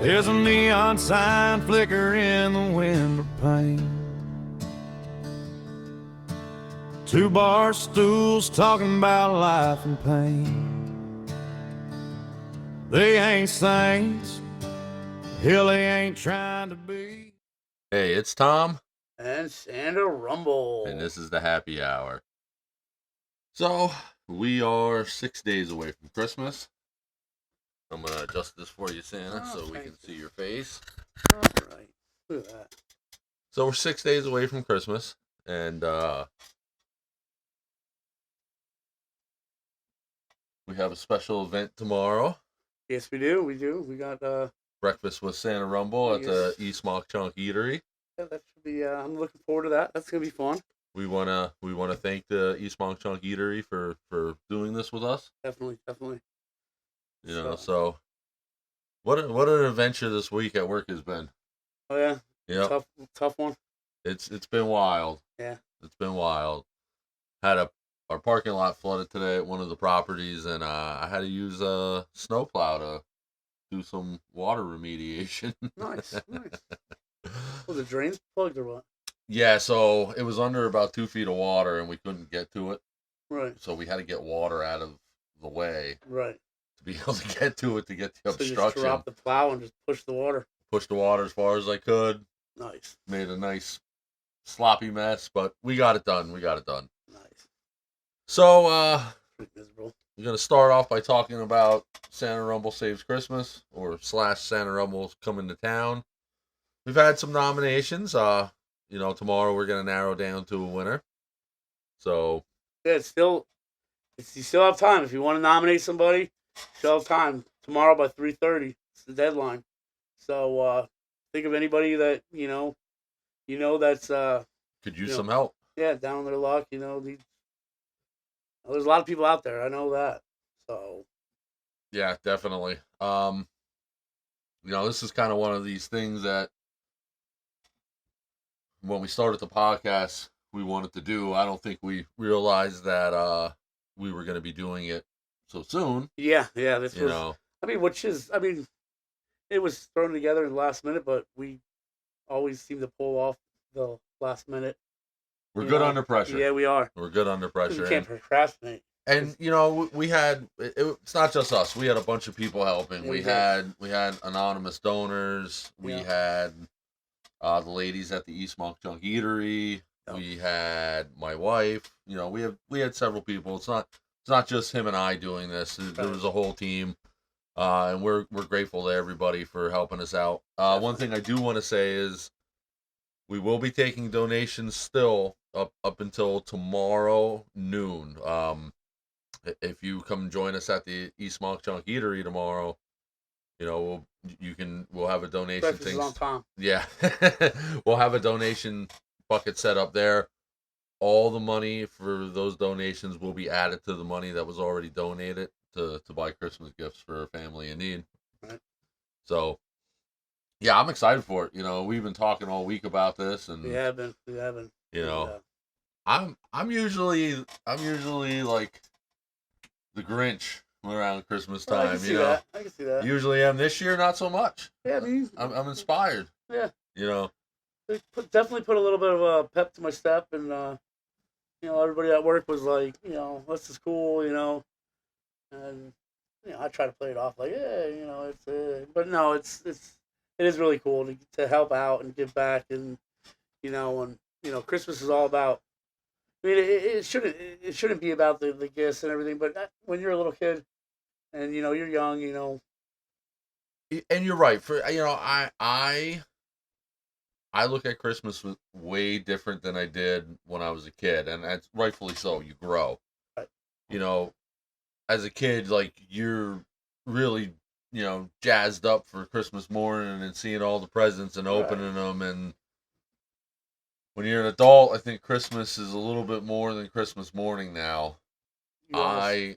There's a neon sign flicker in the window pane. Two bar stools talking about life and pain. They ain't saints, hell they ain't trying to be. Hey, it's Tom, And Santa Rumble. and this is the happy hour. So, we are 6 days away from Christmas. I'm going to adjust this for you, Santa, so we can see your face. All right. Look at that. So, we're 6 days away from Christmas, and we have a special event tomorrow. Yes, we do. We got Breakfast with Santa Rumble at the Yes. East Mock Chunk Eatery. yeah, that should be. I'm looking forward to that. That's gonna be fun. We wanna thank the East Mock Chunk Eatery for doing this with us. Definitely. You know, so what an adventure this week at work has been. Oh yeah. Yep. Tough one. It's been wild. Yeah. It's been wild. Our parking lot flooded today at one of the properties, and I had to use a snowplow to do some water remediation. Nice. Was the drains plugged or what? Yeah, so it was under about 2 feet of water, and we couldn't get to it, Right. so we had to get water out of the way Right. to be able to get to it to get the So you just obstruction. drop the plow and just push the water. Pushed the water as far as I could. Nice. Made a nice sloppy mess, but we got it done. Nice. So, Pretty miserable. we're going to start off by talking about Santa Rumble Saves Christmas, or / Santa Rumble's Coming to Town. We've had some nominations. Tomorrow we're going to narrow down to a winner. So, Yeah, you still have time if you want to nominate somebody. You still have time tomorrow by 3:30. It's the deadline. So think of anybody that you know that's could use You know, some help. down on their luck. There's a lot of people out there. I know that. So Yeah, definitely. This is kind of one of these things that when we started the podcast, we wanted to do. I don't think we realized that we were going to be doing it so soon. yeah, this You was. know, It was thrown together in the last minute, but we always seem to pull off the last minute. we're you good know. under pressure. Yeah, we are. We're good under 'Cause pressure. We can't procrastinate. And we had it's not just us. We had a bunch of people helping. Yeah, we we did. had anonymous donors. We Yeah. had the ladies at the East Monk Junk Eatery. Yeah. We had my wife. We had several people. It's not just him and I doing this. There Right. was a whole team. And we're grateful to everybody for helping us out. One thing I do want to say is we will be taking donations still up until tomorrow noon. If you come join us at the East Monk Chunk Eatery tomorrow, we'll have a donation Breakfast thing. is on time. Yeah, we'll have a donation bucket set up there. All the money for those donations will be added to the money that was already donated to buy Christmas gifts for a family in need. Right. So, yeah, I'm excited for it. We've been talking all week about this, and We have been. I'm usually like the Grinch around Christmas Well, I time. can see that. I can see that. Usually am. This year, not so much. Yeah, I'm inspired. Yeah. They definitely put a little bit of a pep to my step, and everybody at work was like, this is cool, and I try to play it off like, yeah, it's but no, it is really cool to help out and give back, and Christmas is all about. I mean, it shouldn't be about the gifts and everything, but when you're a little kid, and you're young, And you're right. For I look at Christmas way different than I did when I was a kid, and that's rightfully so. You grow. Right. As a kid, like you're really, jazzed up for Christmas morning and seeing all the presents and opening them. And when you're an adult, I think Christmas is a little bit more than Christmas morning now. Yes.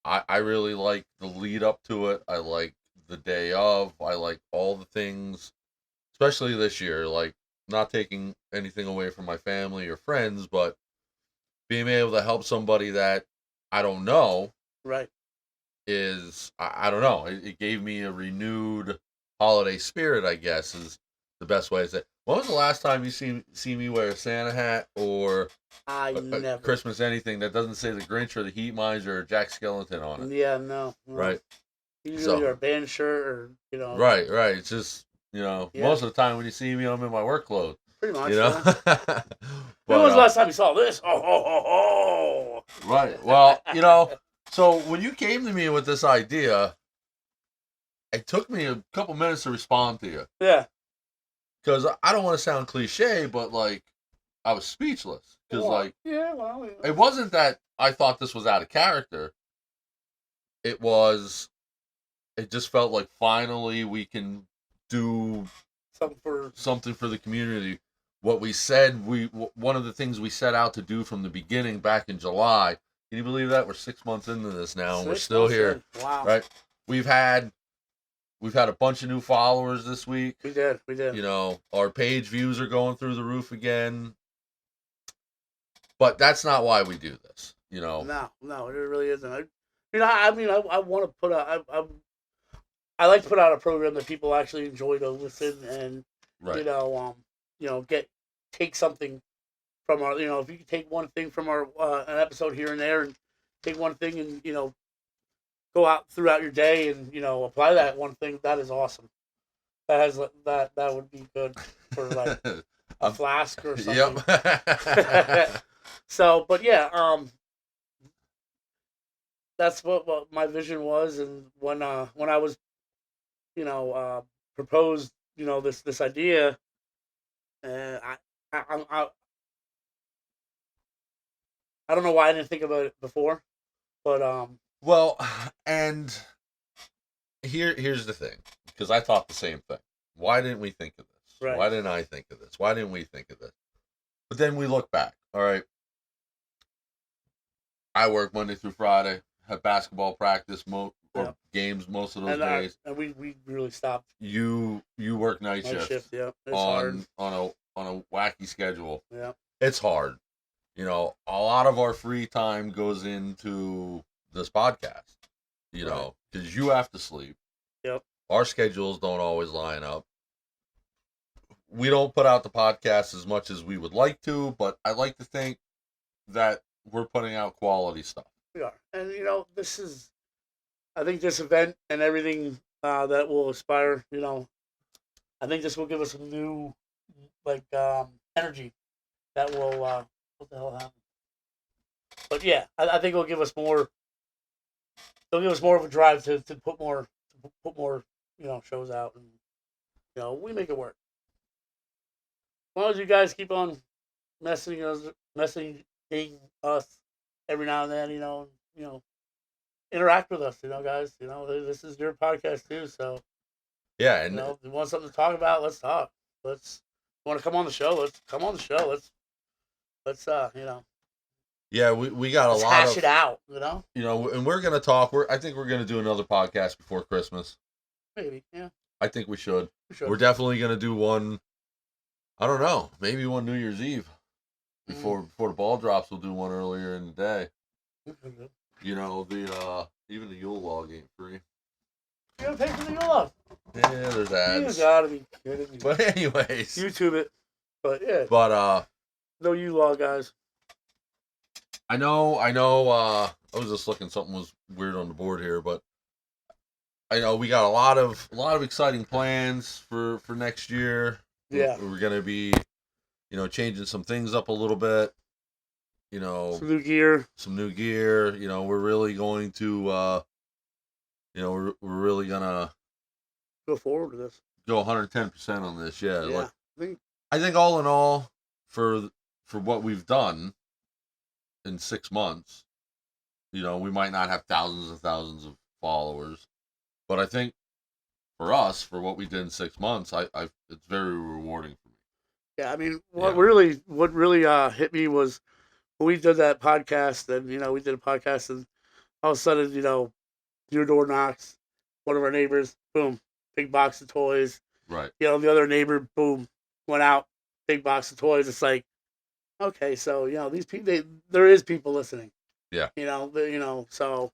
I really like the lead up to it. I like the day of. I like all the things, especially this year. Like, not taking anything away from my family or friends, but being able to help somebody that I don't know Right. is, I don't know. It gave me a renewed holiday spirit, I guess, is the best way to say. When was the last time you see me wear a Santa hat or I a never. Christmas anything that doesn't say the Grinch or the Heat Miser or Jack Skellington on it? Yeah, no. Right. Usually a band shirt or, you know. Right. It's just, Yeah. most of the time when you see me, I'm in my work clothes. Pretty much. You know? Yeah. When was the last time you saw this? Oh. Right. Well, so when you came to me with this idea, it took me a couple minutes to respond to you. Yeah. Because I don't want to sound cliche, but, like, I was speechless. Because, it wasn't that I thought this was out of character. It just felt like finally we can do something for the community. What we said, one of the things we set out to do from the beginning back in July. Can you believe that? We're 6 months into this now, and we're still here. Wow. Right? We've had a bunch of new followers this week. We did. Our page views are going through the roof again. But that's not why we do this. No, it really isn't. I want to put out. I like to put out a program that people actually enjoy to listen and right. Take something from our. If you can take one thing from our an episode here and there, and take one thing and go out throughout your day and apply that one thing. That is awesome. That would be good for like a flask or something. Yep. So, but yeah, that's what my vision was, and when I was, proposed, this idea, I don't know why I didn't think about it before, but Well, and here's the thing, because I thought the same thing. Why didn't we think of this? Right. Why didn't I think of this? Why didn't we think of this? But then we look back. All right. I work Monday through Friday, have basketball practice or games most of those days. And we really stopped. You work night shift. Yeah. It's hard. On a wacky schedule. Yeah. It's hard. A lot of our free time goes into this podcast. Because you have to sleep. Yep. Our schedules don't always line up. We don't put out the podcast as much as we would like to, but I like to think that we're putting out quality stuff. We are. And, I think this event and everything that will inspire, I think this will give us some new, energy that will, what the hell happened? But yeah, I think it'll give us more of a drive to put more, shows out, and, we make it work. As long as you guys keep on messaging us every now and then, interact with us, guys. This is your podcast too, so yeah. And if you want something to talk about, let's talk. You want to come on the show? Let's come on the show. Let's Yeah, we got let's hash it out. And we're gonna talk. I think we're gonna do another podcast before Christmas. Maybe, yeah. I think we should. We We're definitely gonna do one. I don't know. Maybe one New Year's Eve. Before the ball drops, we'll do one earlier in the day. Okay. Even the Yule log ain't free. You gotta pay for the Yule log. Yeah, there's ads. You gotta be kidding me. But anyways, YouTube it. But yeah. But no Yule log, guys. I know. I was just looking. Something was weird on the board here, but I know we got a lot of exciting plans for next year. Yeah. We're gonna be, changing some things up a little bit. Some new gear. We're really going to, we're really gonna go forward with this. Go 110% on this. Yeah. Yeah. I think all in all, for what we've done in 6 months, we might not have thousands and thousands of followers, but I think for us, for what we did in 6 months, it's very rewarding for me. Yeah, I mean, what really hit me was when we did that podcast, and we did a podcast, and all of a sudden, your door knocks, one of our neighbors, boom, big box of toys. Right. The other neighbor, boom, went out, big box of toys. It's like, okay, so these people, there is people listening. Yeah. So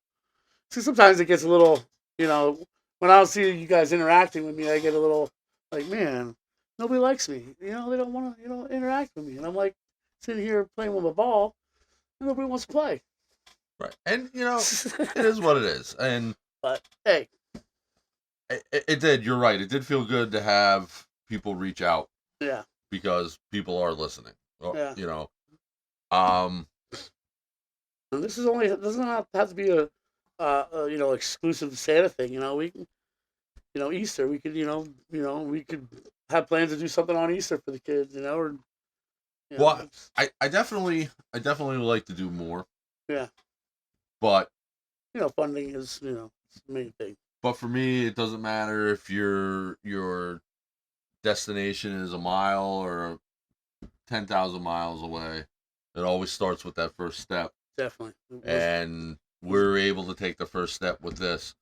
sometimes it gets a little, when I see you guys interacting with me, I get a little like, man, nobody likes me. You know, they don't want to, interact with me. And I'm like sitting here playing with a ball, and nobody wants to play. Right. And, it is what it is. And But hey, it did. You're right. It did feel good to have people reach out yeah, because people are listening. Yeah. Um, and this does not have to be a exclusive Santa thing. We can, Easter. We could, we could have plans to do something on Easter for the kids. Or well, I definitely would like to do more. Yeah. But funding is the main thing. But for me, it doesn't matter if your destination is a mile or 10,000 miles away. It always starts with that first step. Definitely. And we're able to take the first step with this.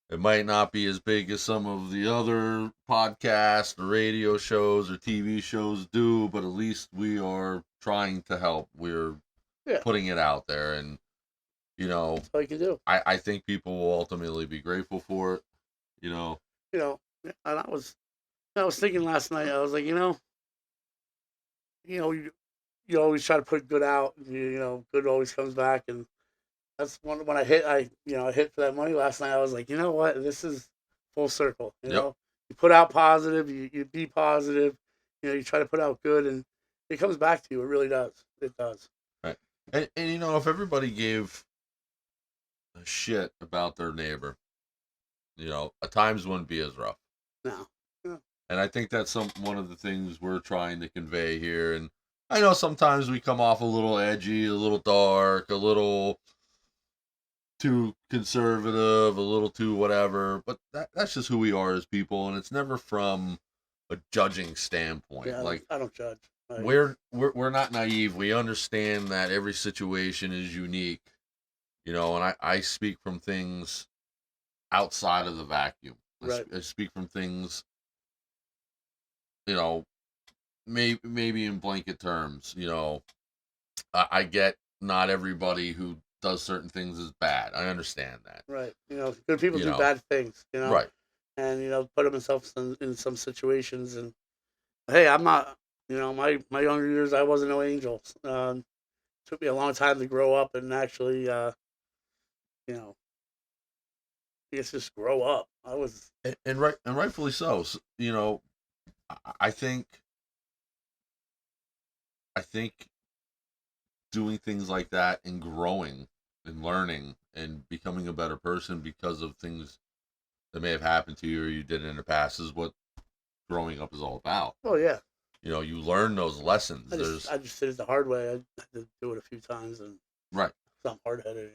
It might not be as big as some of the other podcasts or radio shows or TV shows do, but at least we are trying to help. We're putting it out there, and that's all you can do. I think people will ultimately be grateful for it. And I was thinking last night. I was like, you always try to put good out. Good always comes back, and that's when I hit for that money last night. I was like, you know what? This is full circle. You put out positive. You be positive. You try to put out good, and it comes back to you. It really does. It does. Right. And if everybody gave a shit about their neighbor, times wouldn't be as rough. No. And I think that's one of the things we're trying to convey here. And I know sometimes we come off a little edgy, a little dark, a little too conservative, a little too whatever, but that's just who we are as people, and it's never from a judging standpoint. Yeah, I don't judge. We're not naive. We understand that every situation is unique, and I speak from things outside of the vacuum. Right. I speak from things, maybe in blanket terms. I get not everybody who does certain things is bad. I understand that. Right. Good people do bad things. Right. And put themselves in some situations. And hey, I'm not. My younger years, I wasn't no angel. Took me a long time to grow up and actually, I guess just grow up. I was and rightfully so. I think doing things like that and growing and learning and becoming a better person because of things that may have happened to you or you did in the past is what growing up is all about. Oh yeah. You learn those lessons. I just did it the hard way. I had to do it a few times, and right. I'm hard headed,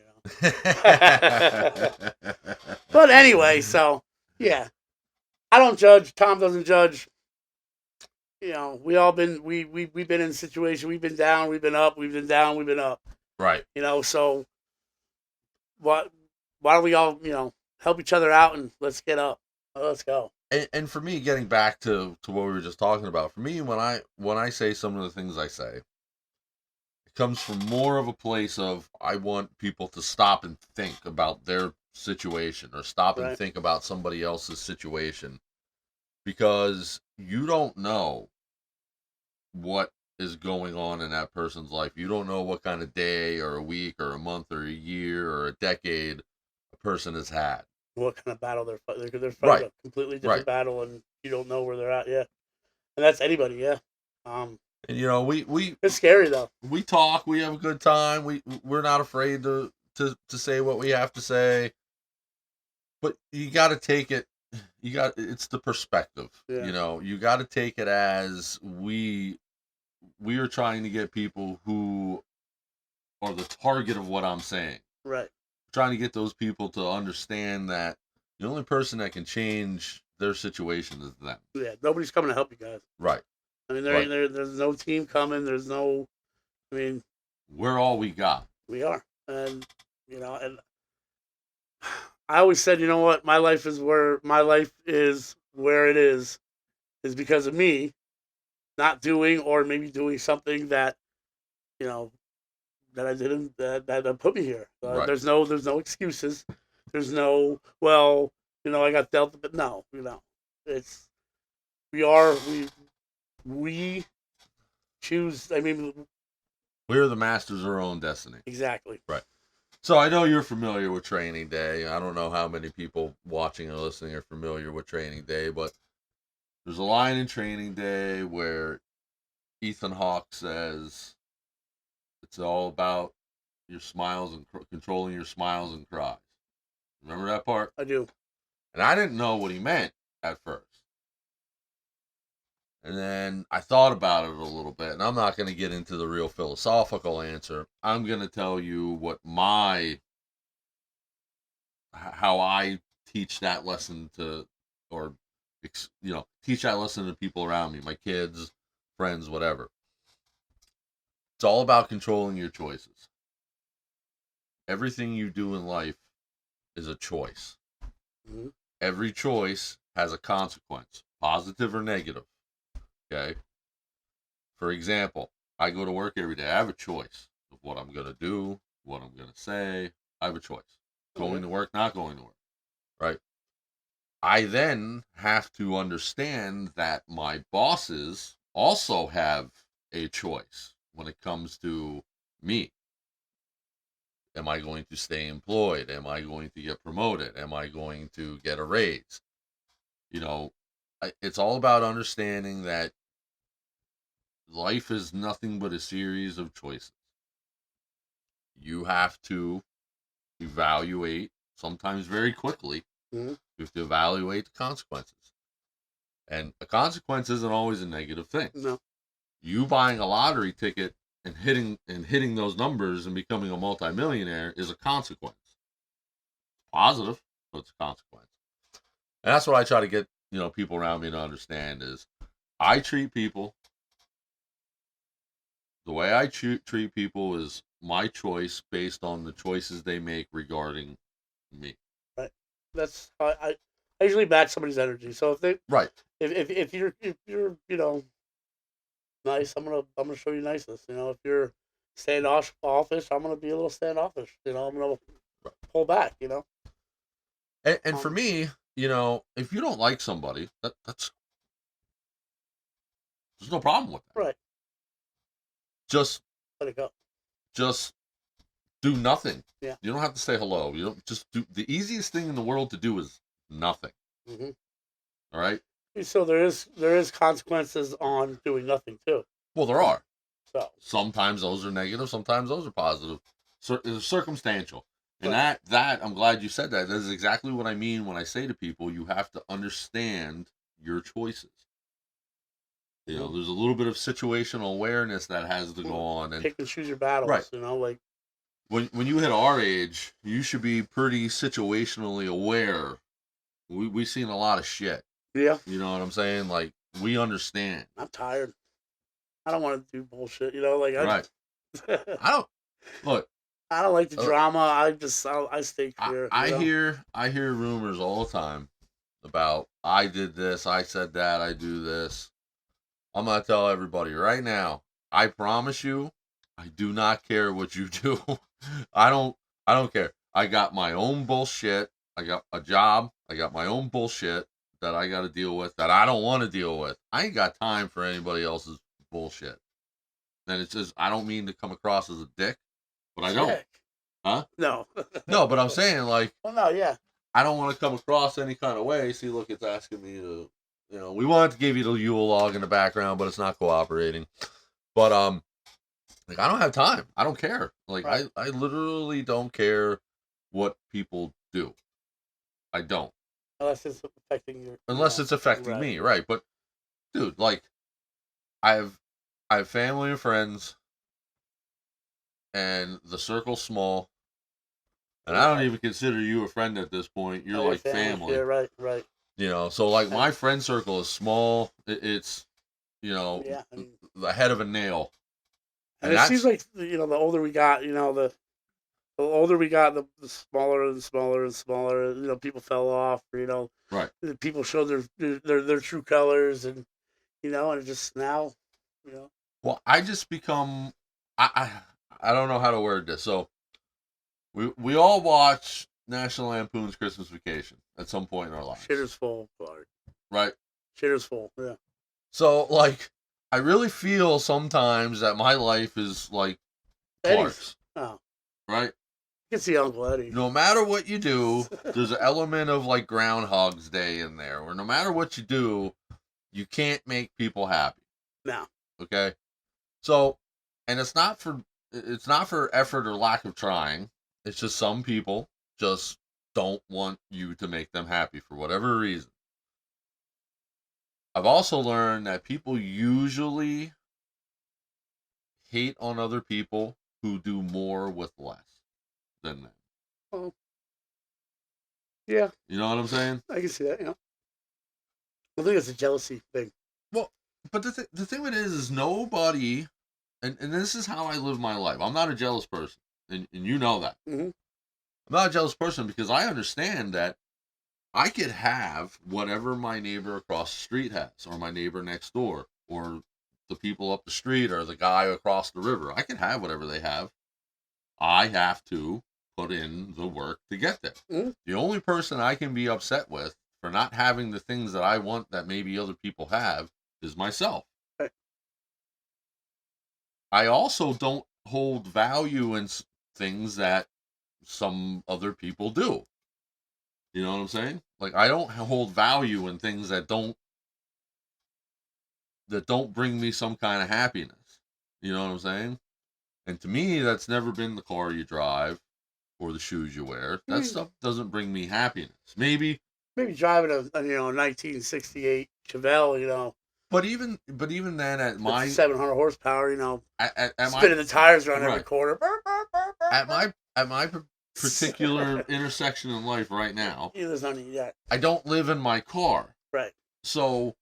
But anyway, so yeah, I don't judge. Tom doesn't judge. We all we've been in a situation. We've been down. We've been up. We've been down. We've been up. Right. So why don't we all help each other out and let's get up. Let's go. And for me, getting back to what we were just talking about, for me, when I say some of the things I say, it comes from more of a place of I want people to stop and think about their situation or stop and think about somebody else's situation, because you don't know what is going on in that person's life. You don't know what kind of day or a week or a month or a year or a decade a person has had. What kind of battle they're fighting. They're fighting a completely different battle, and you don't know where they're at yet. And that's anybody, yeah. And we it's scary though. We talk, we have a good time. We're not afraid to say what we have to say. But you got to take it. It's the perspective. Yeah. You got to take it as we are trying to get people who are the target of what I'm saying. Right. Trying to get those people to understand that the only person that can change their situation is them. Yeah, nobody's coming to help you guys. Right. I mean, there's no team coming. There's no. I mean, we're all we got. We are, and and I always said, what, my life is where it is because of me not doing or maybe doing something that that I didn't that put me here. Right. There's no excuses. There's no, well, I got dealt, but no, it's we choose. I mean, We're the masters of our own destiny. exactly. Right. So I know you're familiar with Training Day. I don't know how many people watching or listening are familiar with Training Day, but there's a line in Training Day where Ethan Hawke says it's all about your smiles and controlling your smiles and cries. Remember that part? I do. And I didn't know what he meant at first. And then I thought about it a little bit, and I'm not going to get into the real philosophical answer. I'm going to tell you what how I teach that lesson to, or, teach that lesson to people around me, my kids, friends, whatever. It's all about controlling your choices. Everything you do in life is a choice. Mhm. Every choice has a consequence, positive or negative. Okay? For example, I go to work every day. I have a choice of what I'm going to do, what I'm going to say. I have a choice. Going to work, not going to work. Right? I then have to understand that my bosses also have a choice when it comes to me. Am I going to stay employed? Am I going to get promoted? Am I going to get a raise? It's all about understanding that life is nothing but a series of choices. You have to evaluate, sometimes very quickly, Mhm. you have to evaluate the consequences. And a consequence isn't always a negative thing. No. You buying a lottery ticket and hitting those numbers and becoming a multimillionaire is a consequence. Positive, but it's a consequence. And that's what I try to get, people around me to understand is I treat people the way I treat people is my choice based on the choices they make regarding me. Right. That's how I usually match somebody's energy. So Right. if you're nice, I'm gonna show you niceness. If you're standoffish, I'm gonna be a little standoffish. I'm gonna pull back. And for me, if you don't like somebody, that's there's no problem with that. Right. Just Let it go. just do nothing. Yeah. You don't have to say hello. You don't just do the easiest thing in the world to do is nothing. Mm-hmm. All right. So there is consequences on doing nothing too. Well, there are. So Sometimes those are negative. Sometimes those are positive. It's circumstantial. And Right. that I'm glad you said that. That is exactly what I mean when I say to people, you have to understand your choices. There's a little bit of situational awareness that has to go on. And pick and choose your battles. Right. Like when you hit our age, you should be pretty situationally aware. We've seen a lot of shit. yeah, You know what I'm saying? Like, we understand. I'm tired. I don't want to do bullshit. Like Right. I don't look. I don't like the drama. I stay clear. I hear rumors all the time about I did this, I said that, I do this. I'm gonna tell everybody right now. I promise you, I do not care what you do. I don't care. I got my own bullshit. I got a job. I got my own bullshit that I got to deal with that I don't want to deal with. I ain't got time for anybody else's bullshit. And it's just I don't mean to come across as a dick, but I don't. Heck. Huh? No. No, but I'm saying like Well, no, yeah. I don't want to come across any kind of way. See, look, it's asking me to, we wanted to give you the Yule log in the background, but it's not cooperating. But like I don't have time. I don't care. Like Right. I literally don't care what people do. I don't. Unless it's affecting your. Unless it's affecting right. me, right? But dude, like I have family and friends, and the circle's small. And I don't even consider you a friend at this point. You're like family. Yeah, right. So like my friend circle is small. It's, Yeah. the head of a nail. And it seems like the older we got, the older we got, the smaller and smaller and smaller. People fell off. Right. People showed their true colors, and and it just now, Well, I just become I don't know how to word this. So we all watch National Lampoon's Christmas Vacation at some point in our lives. Shitter's full, Clark. Right? Shitter's full, yeah. So, like, I really feel sometimes that my life is like Clark's. Oh, Right? you can see Uncle Eddie. No matter what you do, there's an element of like Groundhog's Day in there, where no matter what you do, you can't make people happy. No. Okay? So, and it's not for effort or lack of trying. It's just some people just don't want you to make them happy for whatever reason. I've also learned that people usually hate on other people who do more with less than them. Oh. Yeah, You know what I'm saying? I can see that, yeah. I think it's a jealousy thing. Well, but the thing with it is nobody, and this is how I live my life. I'm not a jealous person, and you know that. Mm-hmm. I'm not a jealous person because I understand that I could have whatever my neighbor across the street has, or my neighbor next door, or the people up the street, or the guy across the river. I can have whatever they have. I have to put in the work to get there. Mm-hmm. The only person I can be upset with for not having the things that I want that maybe other people have is myself. Right. I also don't hold value in things that some other people do. You know what I'm saying? Like, I don't hold value in things that don't bring me some kind of happiness. You know what I'm saying? And to me, that's never been the car you drive or the shoes you wear. That stuff doesn't bring me happiness. Maybe driving a 1968 Chevelle, but even then at my 700 horsepower, at spinning the tires around every right. corner. at my particular intersection in life right now, There's no need yet. I don't live in my car. Right. So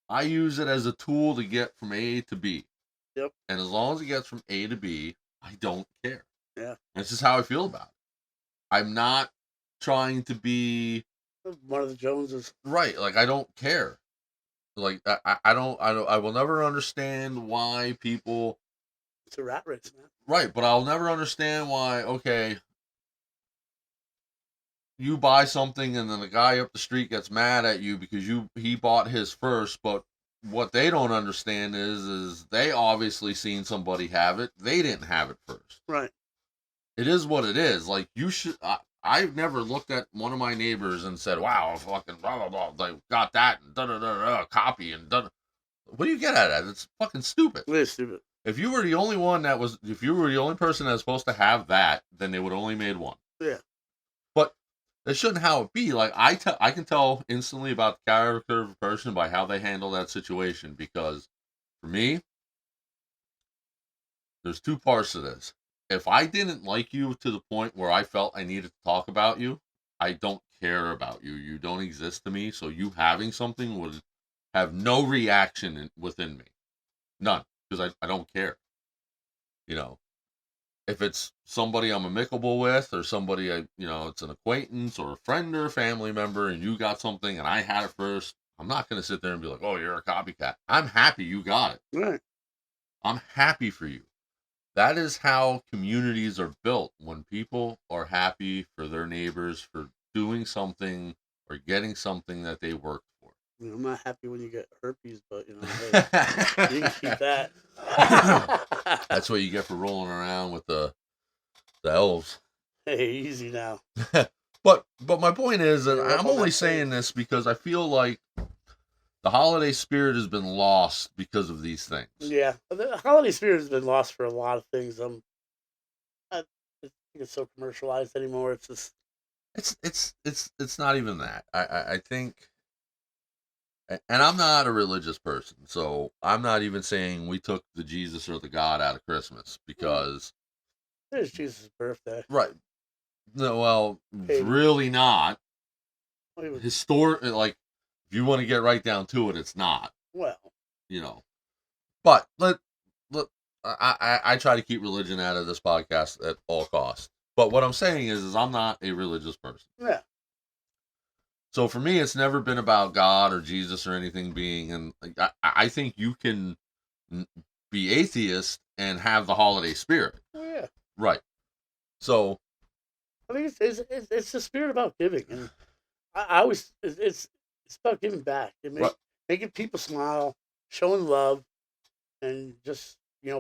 I use it as a tool to get from A to B. Yep. And as long as it gets from A to B, I don't care. Yeah. That's just how I feel about it. I'm not trying to be one of the Joneses. Right. Like, I don't care. Like, I will never understand why people. It's a rat race, man. Right. But I'll never understand why, okay, you buy something and then the guy up the street gets mad at you because he bought his first, but what they don't understand is they obviously seen somebody have it. They didn't have it first. Right. It is what it is. Like, you should. I've never looked at one of my neighbors and said, "Wow, fucking blah blah blah, they got that and da da da da copy and da." What do you get at it? It's fucking stupid. It is stupid. If you were the only person that was supposed to have that, then they would have only made one. Yeah. But that shouldn't how it be. Like, I can tell instantly about the character of a person by how they handle that situation, because for me, there's two parts to this. If I didn't like you to the point where I felt I needed to talk about you, I don't care about you. You don't exist to me, so you having something would have no reaction within me. None, because I don't care. If it's somebody I'm amicable with, or somebody it's an acquaintance or a friend or a family member, and you got something and I had it first, I'm not going to sit there and be like, "Oh, you're a copycat." I'm happy you got it. Right. I'm happy for you. That is how communities are built, when people are happy for their neighbors for doing something or getting something that they worked for. I'm not happy when you get herpes, but hey, you can keep that. That's what you get for rolling around with the elves. Hey, easy now. But my point is, and I'm only saying this because I feel like the holiday spirit has been lost because of these things. Yeah, the holiday spirit has been lost for a lot of things. I think it's so commercialized anymore. It's just it's not even that. I think, and I'm not a religious person, so I'm not even saying we took the Jesus or the God out of Christmas, because it's Jesus' birthday. Right. No, well, it's really not. Like, if you want to get right down to it, it's not. Well, but I try to keep religion out of this podcast at all costs. But what I'm saying is I'm not a religious person. Yeah. So for me, it's never been about God or Jesus or anything being. And I think you can be atheist and have the holiday spirit. Oh, yeah. Right. So I think it's the spirit about giving, and I always it's about giving back and Right. making people smile, showing love, and just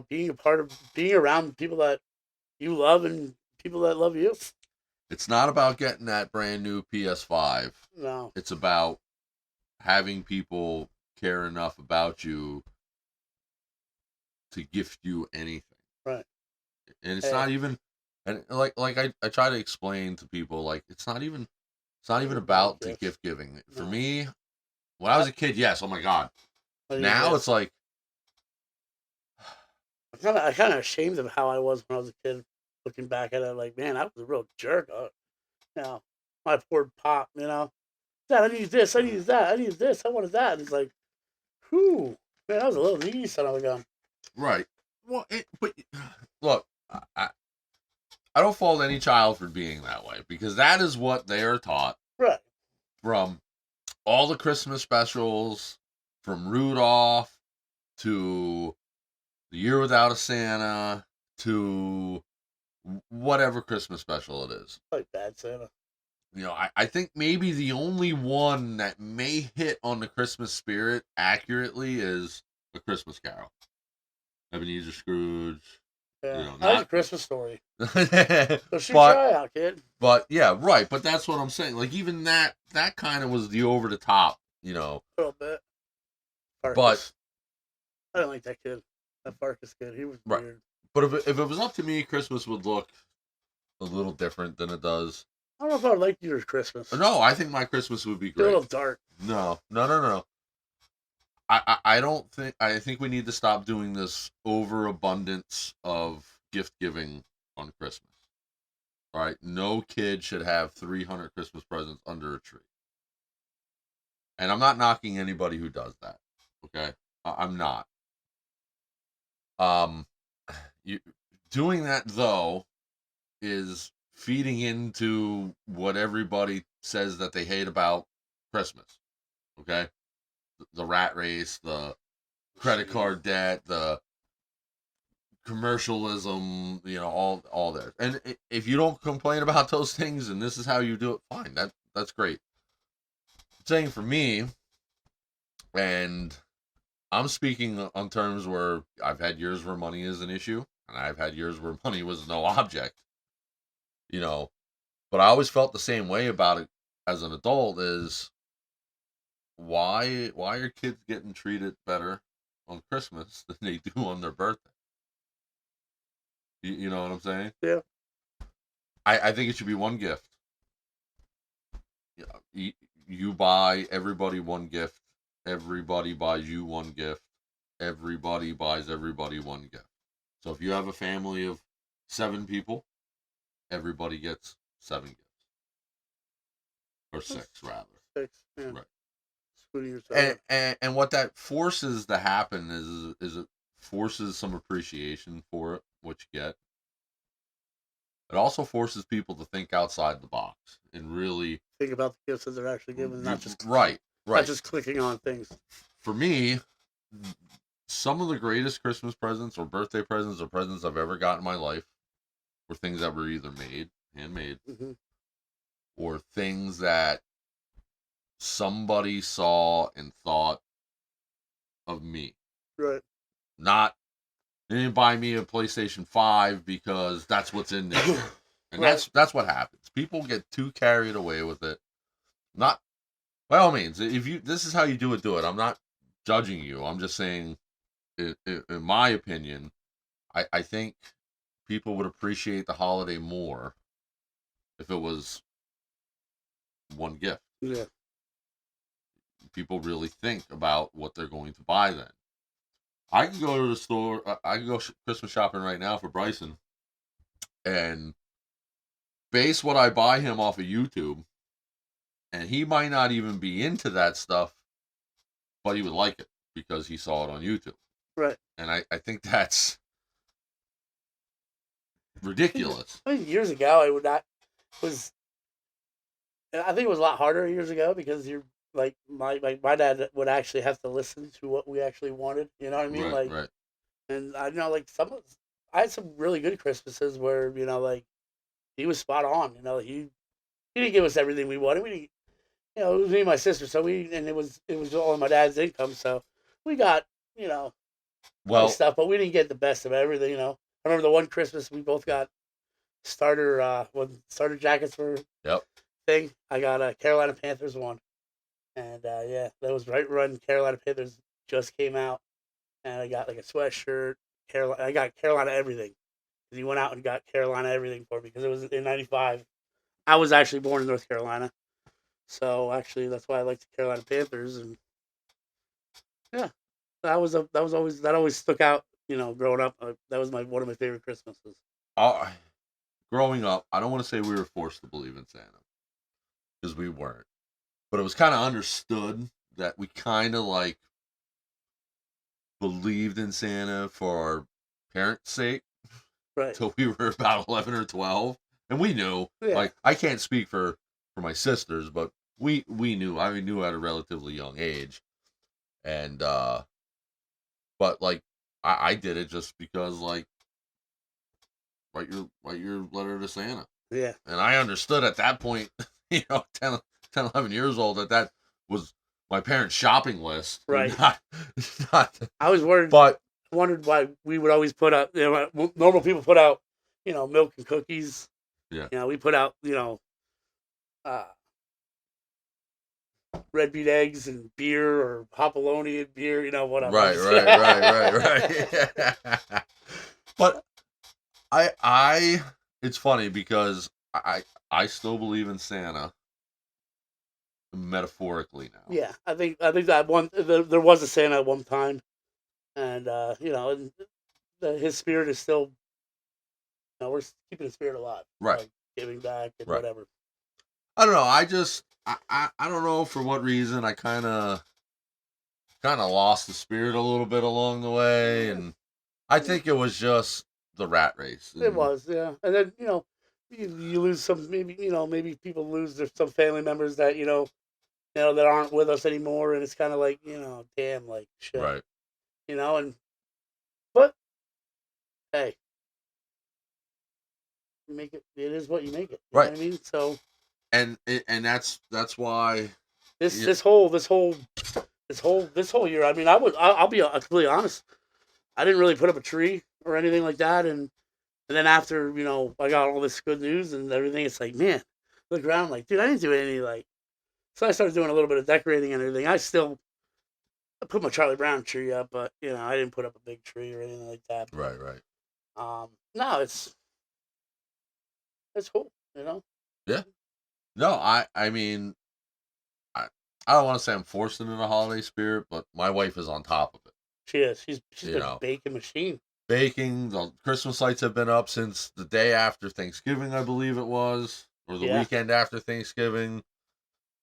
being a part of being around people that you love and people that love you. It's not about getting that brand new PS5. No, It's about having people care enough about you to gift you anything. right? And it's Hey, not even, and like I try to explain to people, like it's not even about the gift. gift giving. For No. me, when I was a kid, yes, oh my god. I need Now this. it's like, I kind of ashamed of how I was when I was a kid. Looking back at it, like, man, I was a real jerk. You know, my poor pop. Dad, I need this. I need that. I need this. I wanted that. And it's like, whew, man, I was a little needy son of a gun. right. Well, but look, I don't fault any child for being that way because that is what they are taught Right. from all the Christmas specials, from Rudolph to The Year Without a Santa to whatever Christmas special it is. Like bad Santa. I think maybe the only one that may hit on the Christmas spirit accurately is A Christmas Carol. Ebenezer Scrooge. Yeah. That was a Not. Christmas story. So shoot but your eye out, kid. But yeah, right. But that's what I'm saying. Like even that kind of was the over the top, A little bit. Farkas. But I didn't like that kid. That Farkas kid. He was Right. weird. But if it was up to me, Christmas would look a little different than it does. I don't know if I would like your Christmas. No, I think my Christmas would be It's a great. little dark. No. I don't think. I think we need to stop doing this overabundance of gift giving on Christmas. All right, no kid should have 300 Christmas presents under a tree. And I'm not knocking anybody who does that. Okay, I'm not. You doing that though is feeding into what everybody says that they hate about Christmas. Okay, the rat race, the credit card debt, the commercialism, all that. And if you don't complain about those things and this is how you do it, fine. That's great. I'm saying for me, and I'm speaking on terms where I've had years where money is an issue, and I've had years where money was no object. But I always felt the same way about it as an adult is why are kids getting treated better on Christmas than they do on their birthday? You know what I'm saying? Yeah. I think it should be one gift. You buy everybody one gift. Everybody buys you one gift. Everybody buys everybody one gift. So if you have a family of 7 people, everybody gets 7 gifts. Or 6, rather. 6. Yeah. Right. Scooting yourself. And what that forces to happen is it forces some appreciation for it, what you get. It also forces people to think outside the box and really Think about the gifts that they're actually giving, not just right. not just clicking on things. For me, some of the greatest Christmas presents or birthday presents or presents I've ever got in my life were things that were either handmade, Mm-hmm. or things that somebody saw and thought of me. Right. Not, they didn't buy me a PlayStation 5 because that's what's in there. And Right. that's what happens. People get too carried away with it. Not, by all means, if this is how you do it. I'm not judging you. I'm just saying, in my opinion, I think people would appreciate the holiday more if it was one gift. Yeah. People really think about what they're going to buy then. I can go to the store. I can go Christmas shopping right now for Bryson and base what I buy him off of YouTube. And he might not even be into that stuff, but he would like it because he saw it on YouTube. Right. And I think that's ridiculous. I think years ago, I think it was a lot harder years ago because you're like my dad would actually have to listen to what we actually wanted. You know what I mean? Right. And I know like I had some really good Christmases where like he was spot on. You know, he didn't give us everything we wanted. We didn't, you know, it was me and my sister, so it was all my dad's income, so we got, you know, nice Well, stuff, but we didn't get the best of everything. You know, I remember the one Christmas we both got when starter jackets were yep. thing. I got a Carolina Panthers one, and yeah, that was right when Carolina Panthers just came out, and I got like a sweatshirt. Carolina, I got Carolina everything. He went out and got Carolina everything for me because it was in '95. I was actually born in North Carolina, so actually that's why I like the Carolina Panthers, and yeah, that always stuck out. You know, growing up, that was my one of my favorite Christmases. I, growing up, I don't want to say we were forced to believe in Santa because we weren't, but it was kind of understood that we kind of like believed in Santa for our parents' sake Right? till we were about 11 or 12, and we knew. Yeah. Like, I can't speak for my sisters, but we knew. I knew at a relatively young age, and but like I did it just because like write your letter to Santa. Yeah. And I understood at that point, 10, 11 years old, that was my parents' shopping list. Right. Not, I was worried, but wondered why we would always put out. You know, normal people put out, you know, milk and cookies. yeah, You know, we put out, you know, uh, red beet eggs and beer or hopaloni and beer. You know, whatever. right. But it's funny because I still believe in Santa metaphorically now. Yeah, I think that there was a Santa at one time, and you know, and his spirit is still, you know, we're keeping the spirit alive, Right. Like giving back and Right. whatever. I don't know. I don't know for what reason I kind of lost the spirit a little bit along the way, and I think it was just the rat race. It was, yeah, and then you know, you lose some maybe people lose some family members that that aren't with us anymore, and it's kind of like damn, like shit, right. and but hey, you make it. It is what you make it. You Right. know what I mean? So. And that's why This whole year. I mean, I'll be completely honest. I didn't really put up a tree or anything like that, and then after I got all this good news and everything, it's like, man, look around, like, dude, I didn't do any like. So I started doing a little bit of decorating and everything. I put my Charlie Brown tree up, but I didn't put up a big tree or anything like that. right. No, it's cool, Yeah. No, I mean, I don't want to say I'm forced into the holiday spirit, but my wife is on top of it. She is. She's You been know. a baking machine. Baking, the Christmas lights have been up since the day after Thanksgiving, I believe it was, or the weekend after Thanksgiving.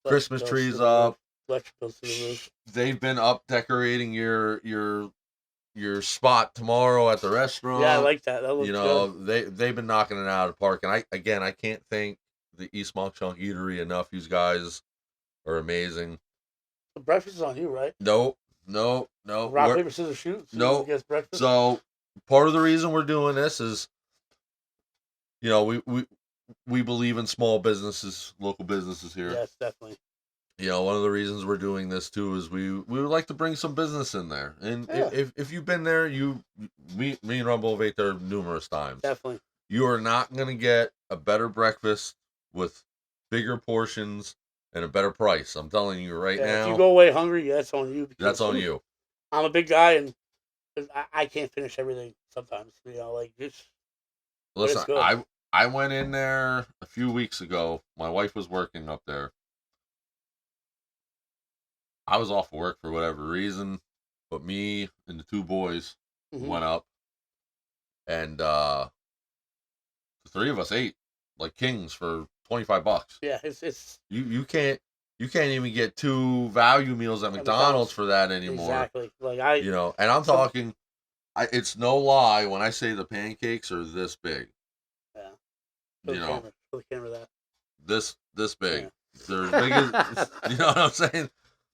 Christmas trees up. Electric goes through the roof. They've been up decorating your spot tomorrow at the restaurant. Yeah, I like that. That looks good. they've been knocking it out of the park, and I can't thank the East Monk Chunk Eatery enough. You guys are amazing. The breakfast is on you, right? No. Rock, paper, scissors, shoot. No. Guess breakfast. So part of the reason we're doing this is, we believe in small businesses, local businesses here. Yes, definitely. One of the reasons we're doing this too is we would like to bring some business in there. And if you've been there, me and Rumble have ate there numerous times. Definitely. You are not going to get a better breakfast with bigger portions and a better price. I'm telling you right now. If you go away hungry, that's on you. That's on you. I'm a big guy, and I can't finish everything sometimes. Like just. Listen, I went in there a few weeks ago. My wife was working up there. I was off of work for whatever reason, but me and the two boys went up, and the three of us ate like kings for $25. Yeah, it's you can't even get 2 value meals at McDonald's for that anymore. Exactly. Like and I'm talking, it's no lie when I say the pancakes are this big. Yeah. For the camera that. This big. Yeah. They're as big as you know what I'm saying.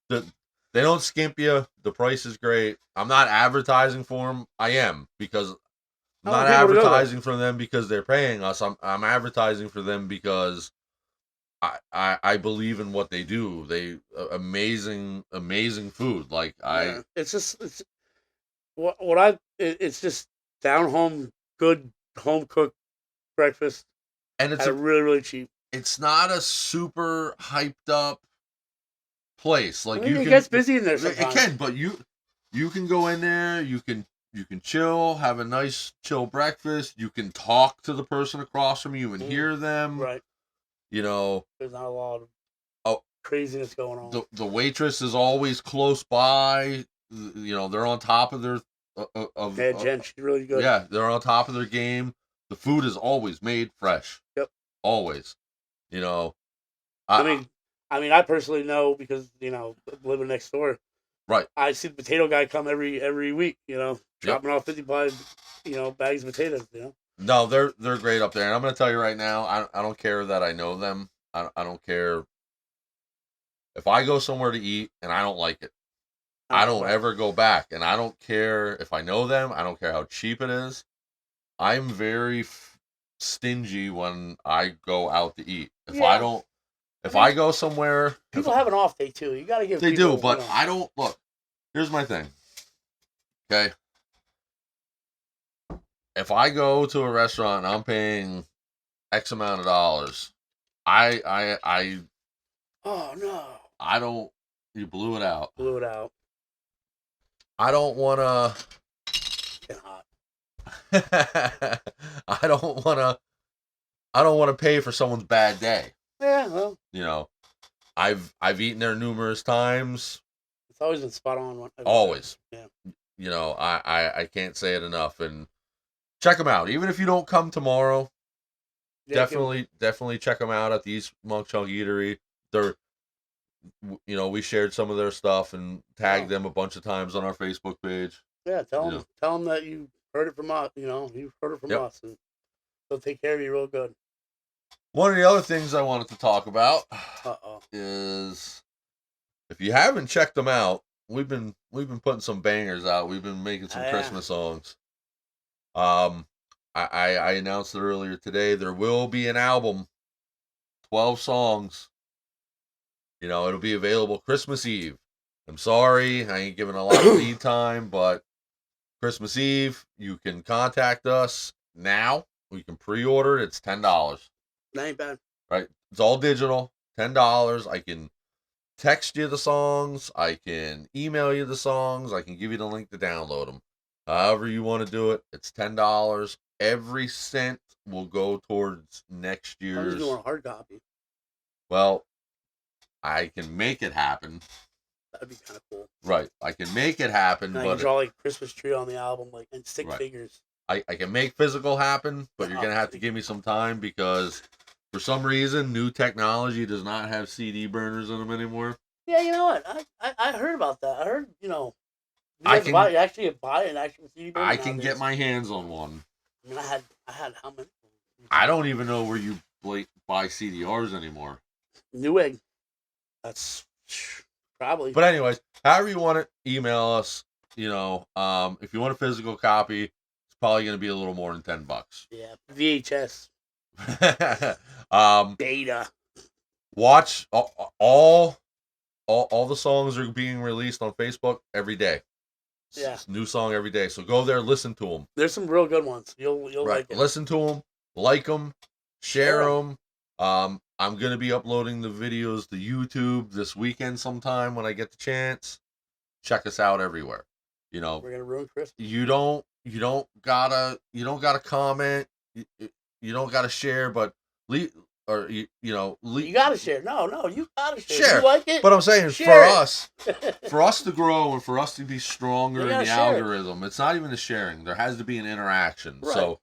They don't skimp you. The price is great. I'm not advertising for them. I am, because I not want people to go there. advertising for them because they're paying us. I'm advertising for them because I believe in what they do. They amazing food. Like Yeah. It's it's just down home, good home cooked breakfast. and it's At really, really cheap. it's not a super hyped up place. Like I mean, you it can gets busy in there it sometimes. can, but you can go in there. You can chill, have a nice chill breakfast. You can talk to the person across from you and hear them. Right. You know, There's not a lot of Oh. craziness going on. the waitress is always close by. You know, they're on top of their Yeah, Jen, she's really good. yeah, they're on top of their game. The food is always made fresh. Yep. Always. You know, I mean, I personally know because living next door. Right. I see the potato guy come every week. Dropping off 55, bags of potatoes. No, they're great up there, and I'm gonna tell you right now, I don't care that I know them. I don't care if I go somewhere to eat and I don't like it. I don't ever go back, and I don't care if I know them. I don't care how cheap it is. I'm very stingy when I go out to eat. If I go somewhere, People have an off day too. You got to give. they people, do, but I don't look. Here's my thing. Okay. If I go to a restaurant and I'm paying X amount of dollars, I Oh no! I don't. You blew it out. Blew it out. I don't want to. Get hot. I don't want to pay for someone's bad day. Yeah, well, You know, I've eaten there numerous times. it's always been spot on. Always. Yeah. You know, I can't say it enough. And check them out. Even if you don't come tomorrow, Yeah, definitely check them out at the East Monk Chunk Eatery. They're, we shared some of their stuff and tagged them a bunch of times on our Facebook page. Yeah, tell them that you heard it from us. You heard it from us, and they'll take care of you real good. One of the other things I wanted to talk about is if you haven't checked them out, we've been putting some bangers out. We've been making some Christmas songs. I announced it earlier today. There will be an album, 12 songs. It'll be available Christmas Eve. I'm sorry, I ain't giving a lot of lead time, but Christmas Eve, you can contact us now. We can pre-order it. It's $10. That ain't bad. Right? It's all digital. $10. I can text you the songs. I can email you the songs. I can give you the link to download them. However you want to do it, it's $10. Every cent will go towards next I'm year's. just doing a hard copy. Well, I can make it happen. That'd be kind of cool. Right. I can make it happen, And I but can draw like a Christmas tree on the album, like and stick Right. figures. I can make physical happen, but you're going to have to give me some time because for some reason, new technology does not have CD burners in them anymore. Yeah, you know what? I heard about that. I heard, you actually buy an actual CD burner. I can nowadays. get my hands on one. I mean, I had how many? I don't even know where you buy CDRs anymore. Newegg. That's probably. But anyways, however you want it, email us. If you want a physical copy, it's probably going to be a little more than $10. Yeah, VHS. Beta. Watch all the songs are being released on Facebook every day. Yeah. It's a new song every day. So go there, listen to them. There's some real good ones. You'll like it. Listen to them, share them. I'm going to be uploading the videos to YouTube this weekend sometime when I get the chance. Check us out everywhere. We're going to ruin Christmas. You don't gotta comment. You don't gotta share, but you gotta share. No, you gotta share. Share. You like it? But I'm saying Share for us to grow and for us to be stronger You in gotta the share it. algorithm, it's not even the sharing. There has to be an interaction. Right. So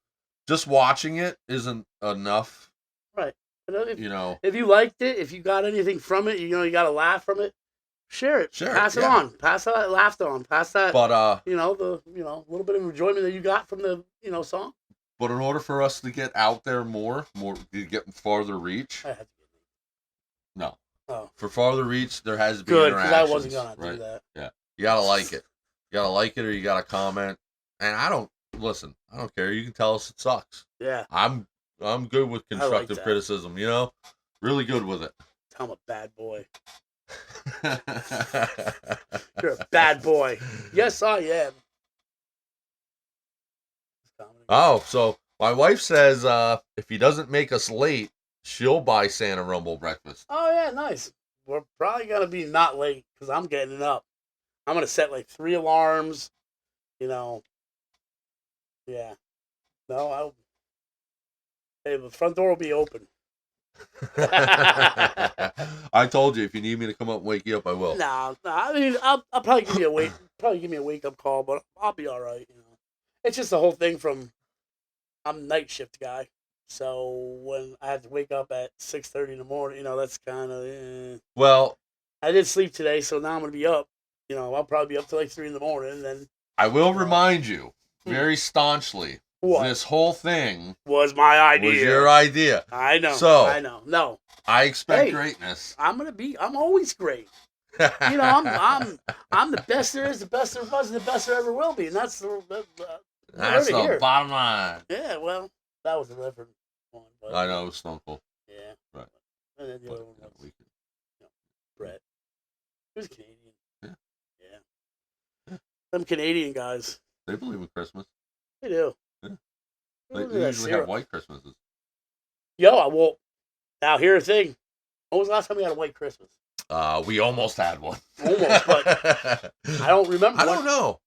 just watching it isn't enough. Right. If you liked it, if you got anything from it, you got a laugh from it, share it. Pass it on. Pass that laughter on. Pass that. But the little bit of enjoyment that you got from the song. But in order for us to get out there more to get farther reach, I had to get no. Oh. For farther reach, there has to be good because I interactions. wasn't gonna do that. Yeah, you gotta like it. You gotta like it, or you gotta comment. And I don't listen, I don't care. You can tell us it sucks. Yeah, I'm good with constructive that. criticism. You know, really good with it. I'm a bad boy. You're a bad boy. Yes, I am. Oh, so my wife says if he doesn't make us late, she'll buy Santa Rumble breakfast. Oh yeah, nice. We're probably gonna be not late because I'm getting up. I'm gonna set like 3 alarms. You know. Yeah. No, hey, the front door will be open. I told you if you need me to come up and wake you up, I will. No, I mean I'll probably give you a wake up call, but I'll be all right. You know, it's just the whole thing from I'm a night shift guy, so when I have to wake up at 6:30 in the morning, you know that's kind of. Well, I did sleep today, so now I'm gonna be up. You know, I'll probably be up till like 3 in the morning, and then. I will remind you very staunchly. What? This whole thing was my idea. Was your idea. I know. So I know. No. I expect greatness. I'm always great. You know, I'm the best there is, the best there was, and the best there ever will be, and that's the bottom line. Yeah, well, that was a different one. But, I know, it was Stone Cold. Yeah. Right. And then the other one was Brett. He was Canadian. Yeah. Them Canadian guys. They believe in Christmas. They do. Yeah. They usually have white Christmases. Well, now here's the thing. When was the last time we had a white Christmas? We almost had one. Almost, but I don't remember. I don't know.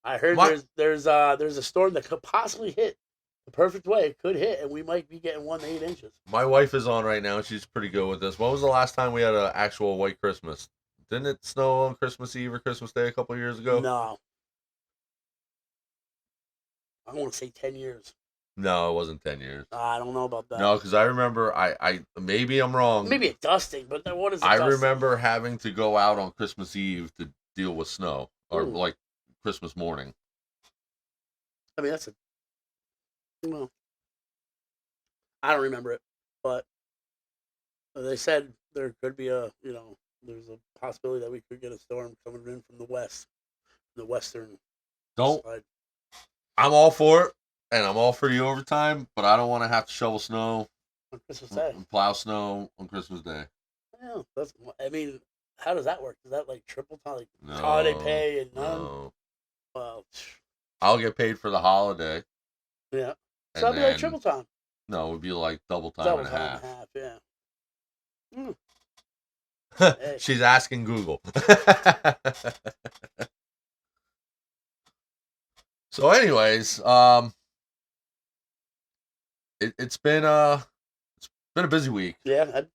I heard there's a storm that could possibly hit the perfect way. It could hit, and we might be getting 1 to 8 inches. My wife is on right now. She's pretty good with this. When was the last time we had an actual white Christmas? Didn't it snow on Christmas Eve or Christmas Day a couple of years ago? No. I want to say 10 years. No, it wasn't 10 years. I don't know about that. No, because I remember, I maybe I'm wrong. Maybe a dusting, but then what is it? I remember having to go out on Christmas Eve to deal with snow, or like Christmas morning. I mean, well, I don't remember it, but they said there could be there's a possibility that we could get a storm coming in from the west, the western side. I'm all for it. And I'm all for the overtime, but I don't want to have to shovel snow on Christmas Day and plow snow on Christmas Day. Yeah, how does that work? Is that like triple time, like holiday pay and none? No. Well, I'll get paid for the holiday. Yeah, so that'd be like triple time. No, it would be like double time and a half. Yeah. Hey. She's asking Google. So, anyways, It's been a busy week. Yeah, it's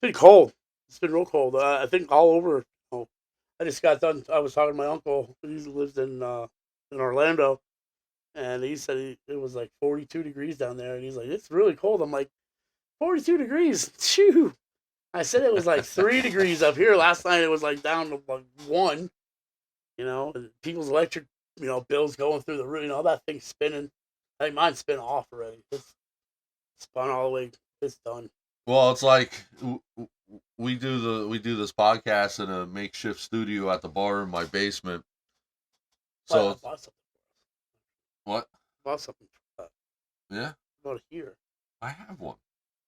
been cold. It's been real cold. I think all over. I just got done. I was talking to my uncle. He lives in Orlando, and he said it was like 42 degrees down there, and he's like, "It's really cold." I'm like, 42 degrees? Shoo! I said it was like 3 degrees up here. Last night it was like down to like 1. You know, and people's electric bills going through the roof. You know, that thing's spinning. I think mine's spinning off already. It's spun all the way. It's done. Well, it's like we do this podcast in a makeshift studio at the bar in my basement. So I bought something for us. What? I bought something for that. Yeah. I bought a heater. I have one.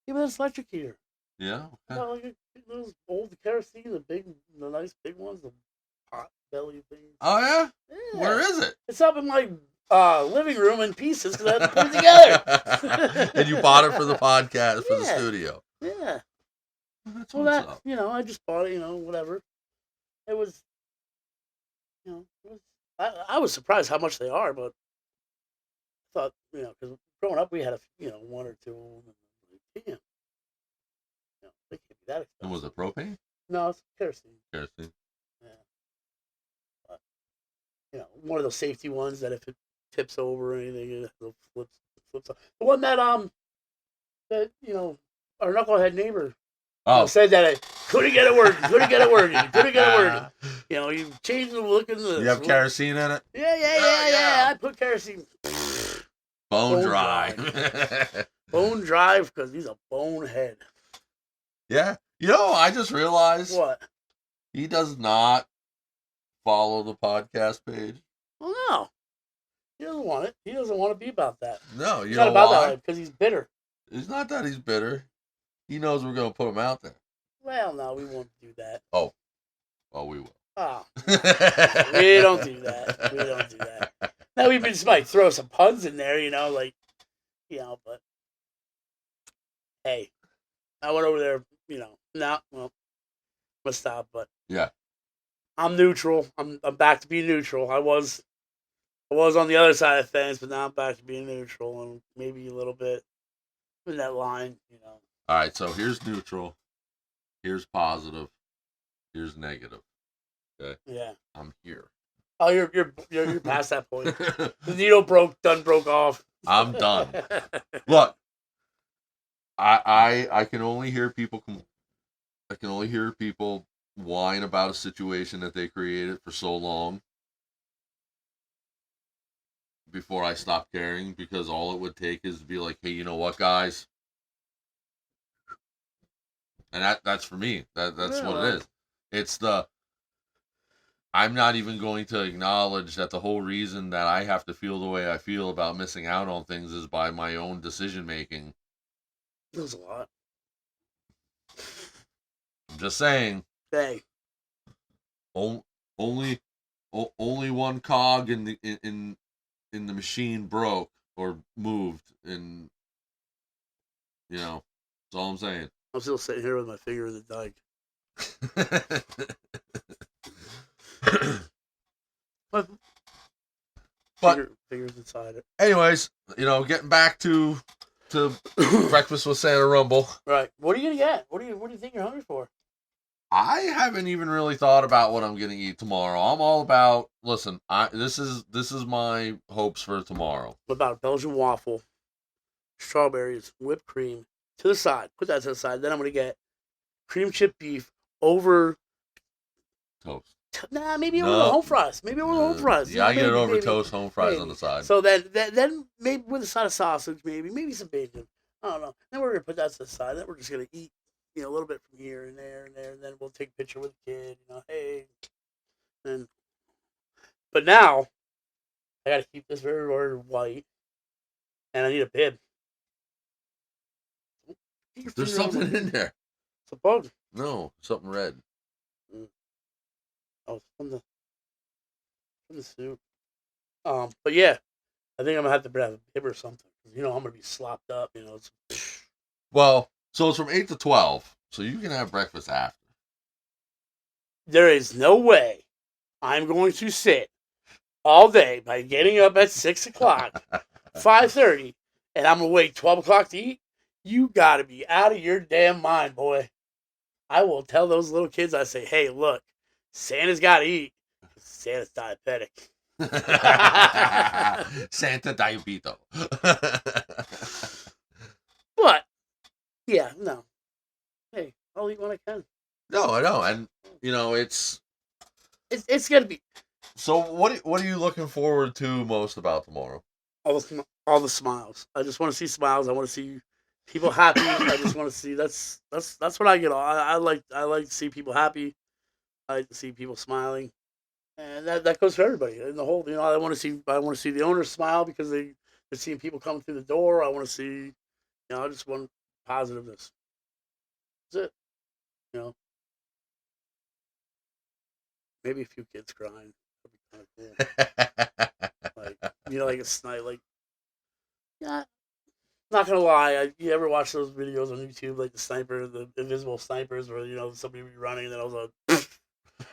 Yeah, but it's electric heater. Yeah. Okay. Like those old kerosene, the nice big ones, the pot belly things. Oh yeah? Yeah. Where is it? It's up in my living room in pieces because I had to put it together. And you bought it for the podcast, for the studio. Yeah. That's well, what's up. I just bought it, whatever. It was, I was surprised how much they are, but I thought, because growing up we had one or two of them. And damn. They can't be that expensive. And was it propane? No, it's kerosene. Kerosene. Yeah. But, one of those safety ones that if it tips over or anything, it flips up. The one that our knucklehead neighbor said that I couldn't get it working. You changed the look in the. You have kerosene in it? Yeah. I put kerosene. Bone dry. Bone dry because he's a bonehead. Yeah. I just realized. What? He does not follow the podcast page. Well, no. He doesn't want it. He doesn't want to be about that. No, you He's know not about why? that life because he's bitter. It's not that he's bitter. He knows we're gonna put him out there. Well, no, we won't do that. Oh, we will. Oh, we don't do that. We don't do that. Now we just might throw some puns in there, but hey, I went over there, well, I'm gonna stop, but Yeah. I'm neutral. I'm back to being neutral. I was on the other side of things, but now I'm back to being neutral and maybe a little bit in that line, All right, so here's neutral, here's positive, here's negative. Okay, Yeah. I'm here. Oh, you're past that point. The needle broke off. I'm done. Look, I can only hear people. I can only hear people whine about a situation that they created for so long before I stop caring, because all it would take is to be like, hey, you know what, guys? And that's for me. That's what it is. It's I'm not even going to acknowledge that the whole reason that I have to feel the way I feel about missing out on things is by my own decision making. There's a lot. I'm just saying. Hey. Only one cog in the machine broke or moved, and that's all I'm saying. I'm still sitting here with my finger in the dike. But fingers inside it. Anyways, getting back to Breakfast with Santa Rumble. Right. What are you gonna get? What do you think you're hungry for? I haven't even really thought about what I'm gonna eat tomorrow. I'm all about this is my hopes for tomorrow. What about a Belgian waffle, strawberries, whipped cream to the side? Put that to the side. Then I'm gonna get cream chip beef over toast. Maybe over the home fries. Maybe over the home fries. Yeah, I get it over toast, home fries on the side. So then maybe with a side of sausage, maybe some bacon. I don't know. Then we're gonna put that to the side. Then we're just gonna eat, a little bit from here and there, and then we'll take a picture with the kid. Hey. But now I gotta keep this very, very white, and I need a bib. There's something in there. It's a bug. No, something red. Oh, it's from the soup. But yeah, I think I'm gonna have to have a bib or something. I'm gonna be slopped up. Well, so it's from 8 to 12, so you can have breakfast after. There is no way I'm going to sit all day by getting up at 6 o'clock, 5:30, and I'm gonna wait 12 o'clock to eat. You gotta be out of your damn mind, boy. I will tell those little kids. I say, hey, look. Santa's got to eat. Santa's diabetic. Santa Diabito. But, yeah, no. Hey, I'll eat when I can. No, I know. And, it's going to be. So what are you looking forward to most about tomorrow? All the smiles. I just want to see smiles. I want to see people happy. I just want to see. That's what I get. I like to see people happy. I like to see people smiling, and that goes for everybody in the whole. I want to see the owners smile because they're seeing people coming through the door. I want to see, I just want positiveness. That's it. Maybe a few kids crying. That'd be kind of cool. Like a snipe. Like, yeah. Not gonna lie, you ever watch those videos on YouTube, like the invisible snipers, where somebody will be running and then all of a sudden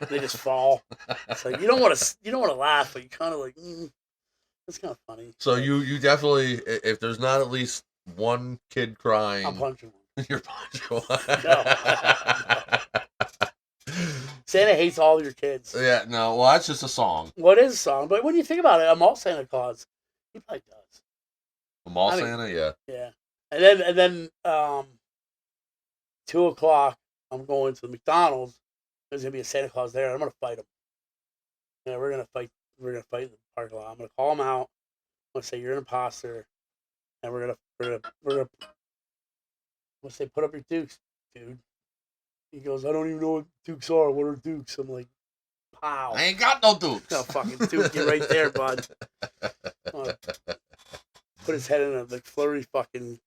they just fall. It's like you don't want to laugh, but you kind of like it's kind of funny. So you definitely, if there's not at least one kid crying, I'm punching one. You're punching one. No. Santa hates all your kids. Yeah, no, well that's just a song. What is a song? But when you think about it, I'm all Santa Claus. He probably does. Santa, yeah. Yeah. And then 2 o'clock, I'm going to the McDonald's. There's gonna be a Santa Claus there. I'm gonna fight him. Yeah, we're gonna fight in the parking lot. I'm gonna call him out. I'm gonna say you're an imposter, and we're gonna I'm gonna say put up your dukes, dude. He goes, I don't even know what dukes are. What are dukes? I'm like, pow. I ain't got no dukes. No fucking duke, you right there, bud. Put his head in a McFlurry fucking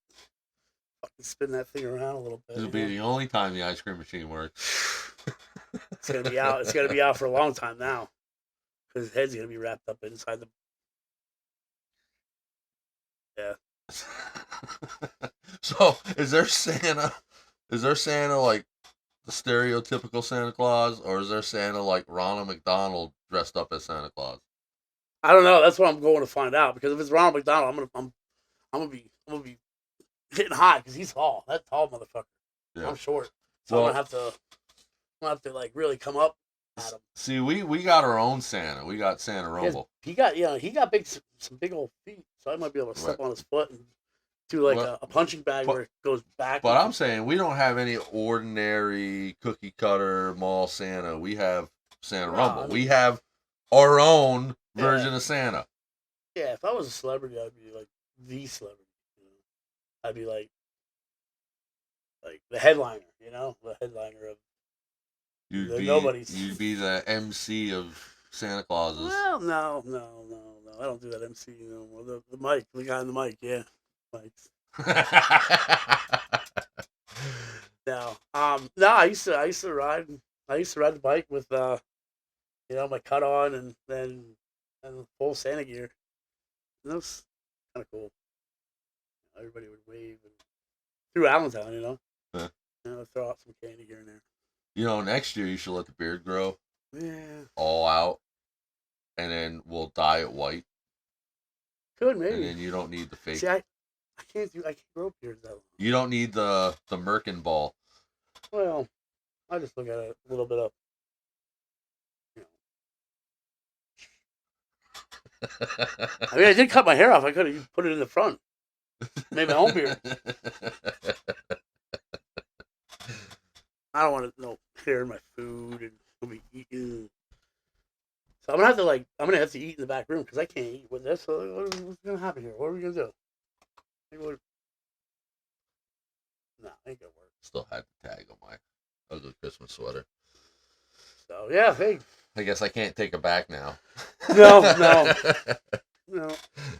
spin that thing around a little bit. This will be the only time the ice cream machine works. It's gonna be out. It's gonna be out for a long time now, because his head's gonna be wrapped up inside the. Yeah. So, is there Santa? Is there Santa like the stereotypical Santa Claus, or is there Santa like Ronald McDonald dressed up as Santa Claus? I don't know. That's what I'm going to find out. Because if it's Ronald McDonald, I'm gonna be hitting high because he's tall. That tall motherfucker. Yeah. I'm short, so Well, I'm gonna have to like really come up at him. see, we got our own Santa. We got Santa Rumble. He got some big old feet, so I might be able to step on his foot and do like Well, a punching bag where it goes back. But I'm saying we don't have any ordinary cookie cutter mall Santa. We have Santa No, Rumble. I mean- We have our own version of Santa. Yeah, if I was a celebrity, I'd be like the celebrity. You know? I'd be like the headliner. You know, the headliner of. Nobody's. You'd be the MC of Santa Clauses. Well, no. I don't do that MC no more. The mic, the guy on the mic, yeah, mics. No, no. I used to ride the bike with my cut on and full Santa gear. And that was kind of cool. Everybody would wave and through Allentown, you know. Yeah. Throw out some candy here and there. You know, next year you should let the beard grow Yeah, all out, and then we'll dye it white, could and maybe. then you don't need the fake. See, I can't grow beards that long. You don't need the Merkin ball. Well, I just look at it a little bit up. I mean, I did cut my hair off. I could have put it in the front. Made my own beard. I don't want to hair in my food and I'll be eating. So I'm gonna have to eat in the back room because I can't eat with this. So what's gonna happen here? What are we gonna do? No, ain't gonna work. Still had the tag on my ugly Christmas sweater. So yeah, hey, I guess I can't take it back now. no.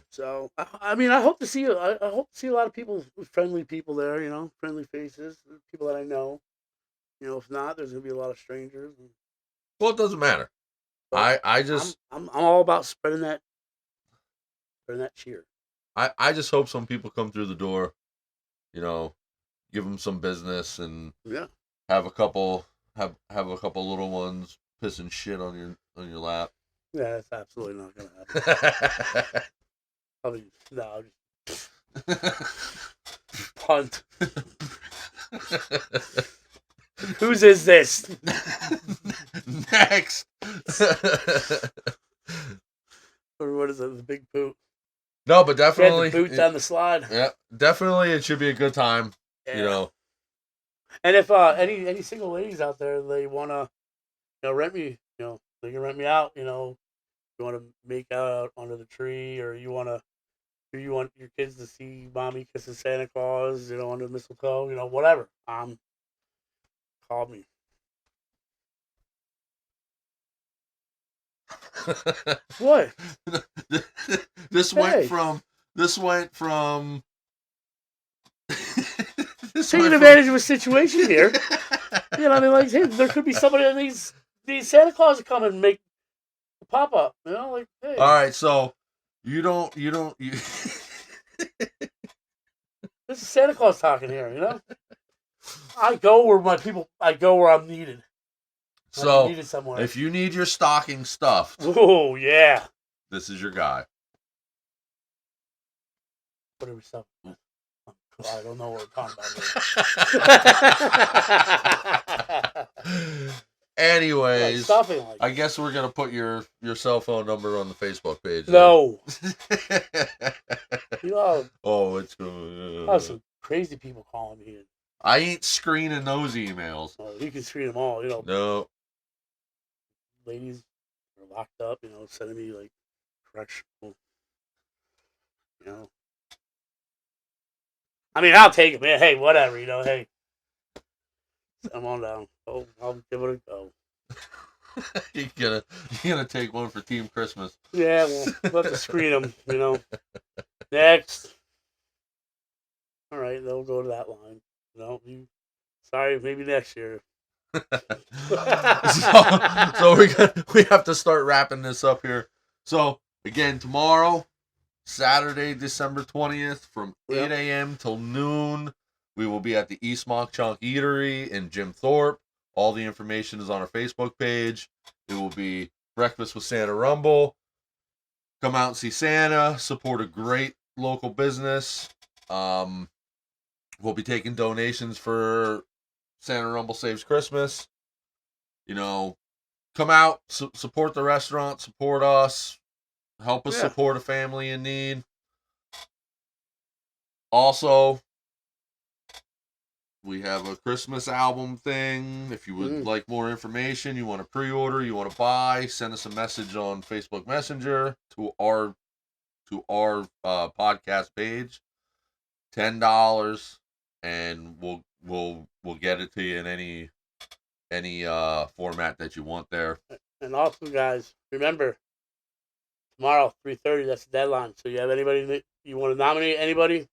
So I mean, I hope to see I hope to see a lot of people, friendly people there. You know, friendly faces, people that I know. You know, if not, there's gonna be a lot of strangers. Well, it doesn't matter. But I just I'm all about spreading that cheer. I just hope some people come through the door, you know, give them some business and Yeah. have a couple little ones pissing shit on your lap. Yeah, that's absolutely not gonna happen. Probably no. I'll just punt. Whose is this? Next. Or what is it? The big boot. No, but definitely. Yeah, the boot down the slide. Yeah, definitely. It should be a good time. Yeah. You know. And if any single ladies out there, they wanna, rent me, they can rent me out. You want to make out under the tree, or you want your kids to see mommy kisses Santa Claus, under mistletoe, whatever. Call me. What? This Hey. went from. This Taking went advantage of a situation here. I mean, like, hey, there could be somebody in these Santa Claus that come and make a pop up. Like, hey. All right, so you don't. This is Santa Claus talking here. I go where I'm needed. I'm So needed somewhere. if you need your stocking stuffed, Oh yeah. this is your guy. What are we stuff? I don't know what we're talking about here. Anyways, Stuffing like I guess we're gonna put your cell phone number on the Facebook page. no. Oh, it's I have some crazy people calling me. I ain't screening those emails. You can screen them all. No. Ladies are locked up. Sending me like correctional. I mean, I'll take it, man. Hey, whatever. Hey, I'm on down. Oh, I'll give it a go. You're gonna take one for Team Christmas. Yeah, well, we'll have to screen them, you know. Next. All right, they'll go to that line. No, sorry, maybe next year. so we have to start wrapping this up here. So again, tomorrow, Saturday, December 20th, from 8 a.m. till noon, we will be at the East Mock Chunk Eatery in Jim Thorpe. All the information is on our Facebook page. It will be Breakfast with Santa Rumble. Come out and see Santa. Support a great local business. We'll be taking donations for Santa Rumble Saves Christmas. You know, come out, support the restaurant, support us, help us support a family in need. Also, we have a Christmas album thing. If you would like more information, you want to pre-order, you want to buy, send us a message on Facebook Messenger to our podcast page. $10, and we'll get it to you in any format that you want there. And also, guys, remember tomorrow 3:30. That's the deadline. So you have anybody that you want to nominate? Anybody?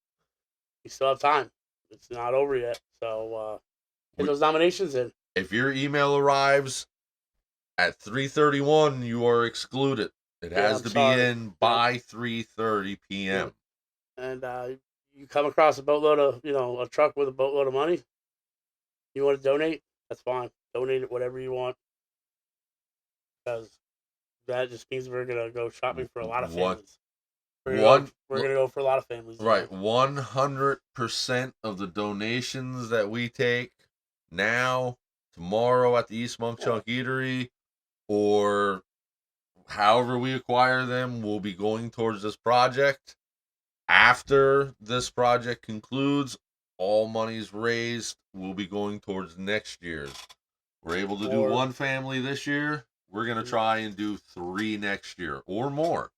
You still have time. It's not over yet. So get those nominations in. If your email arrives at 3:31, you are excluded. It has to be in by 3:30 p.m. And you come across a boatload of, a truck with a boatload of money. You want to donate? That's fine. Donate it whatever you want. Because that just means we're going to go shopping for a lot of families. We're going to go for a lot of families. Right. 100% of the donations that we take now, tomorrow at the East Monk Chunk Eatery, or however we acquire them, will be going towards this project. After this project concludes, all monies raised will be going towards next year's. We're able to do one family this year. We're going to try and do 3 next year or more.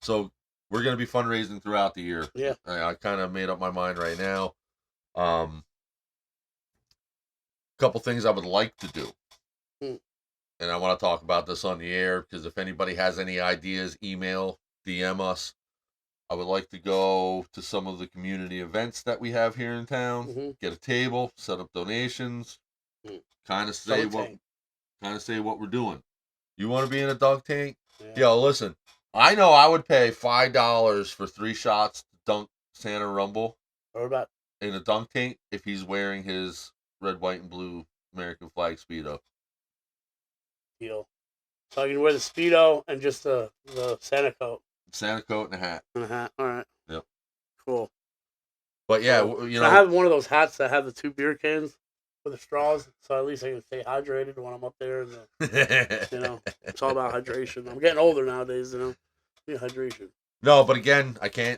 So we're going to be fundraising throughout the year. Yeah. I kind of made up my mind right now. Couple things I would like to do. And I want to talk about this on the air, because if anybody has any ideas, email, DM us. I would like to go to some of the community events that we have here in town, get a table, set up donations, kind of say what we're doing. You want to be in a dunk tank? Yeah. Yo, listen, I know I would pay $5 for 3 shots to dunk Santa Rumble in a dunk tank if he's wearing his red, white, and blue American flag Speedo. Deal. So I can wear the Speedo and just the Santa coat. Santa coat and a hat. And a hat. All right. Yep. Cool. But yeah, I have one of those hats that have the 2 beer cans with the straws, so at least I can stay hydrated when I'm up there. And it's all about hydration. I'm getting older nowadays. Need hydration. No, but again, I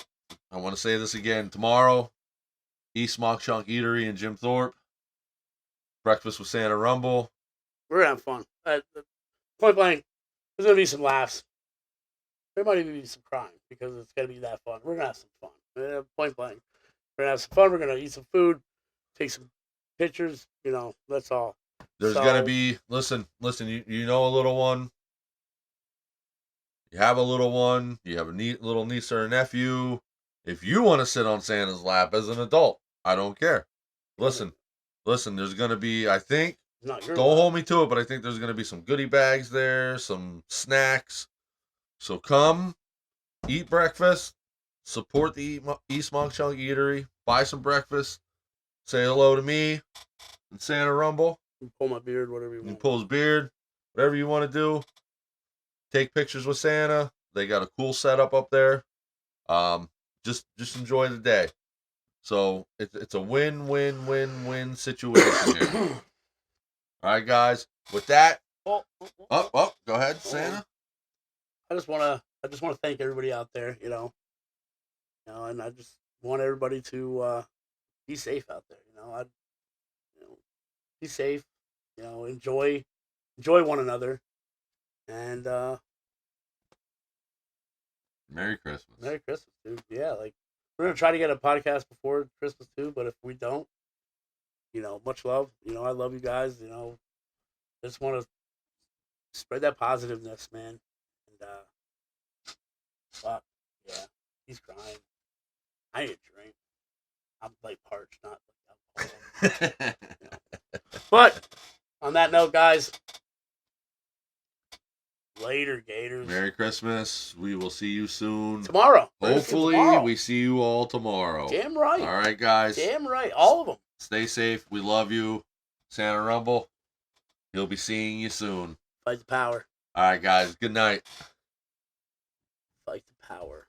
want to say this again. Tomorrow, East Mock Chunk Eatery in Jim Thorpe. Breakfast with Santa Rumble. We're gonna have fun. Point blank, there's gonna be some laughs. There might even be some crying, because it's going to be that fun. We're going to have some fun. Point blank. We're going to have some fun. We're going to eat some food, take some pictures. That's all. There's going to be, listen, you know a little one. You have a little one. You have a little niece or a nephew. If you want to sit on Santa's lap as an adult, I don't care. Listen, there's going to be, I think, don't hold me to it, but I think there's going to be some goodie bags there, some snacks. So come, eat breakfast, support the East Monk Chunk Eatery, buy some breakfast, say hello to me and Santa Rumble. You pull my beard, whatever you want. You pull his beard, whatever you want to do. Take pictures with Santa. They got a cool setup up there. Just enjoy the day. So it's a win-win-win-win situation here. All right, guys. With that, go ahead, Santa. I just want to thank everybody out there, and I just want everybody to be safe out there. Be safe. Enjoy one another, and Merry Christmas. Merry Christmas, dude. Yeah, we're gonna try to get a podcast before Christmas too, but if we don't, much love. I love you guys. I just want to spread that positiveness, man. And fuck yeah, he's crying. I need a drink. I'm like parched, not like alcohol. But on that note, guys, later, Gators. Merry Christmas. We will see you soon. Tomorrow. Hopefully, Tomorrow. we see you all tomorrow. Damn right. All right, guys. Damn right. All of them. Stay safe. We love you. Santa Rumble. He'll be seeing you soon. Fight the power. All right, guys. Good night. Fight the power.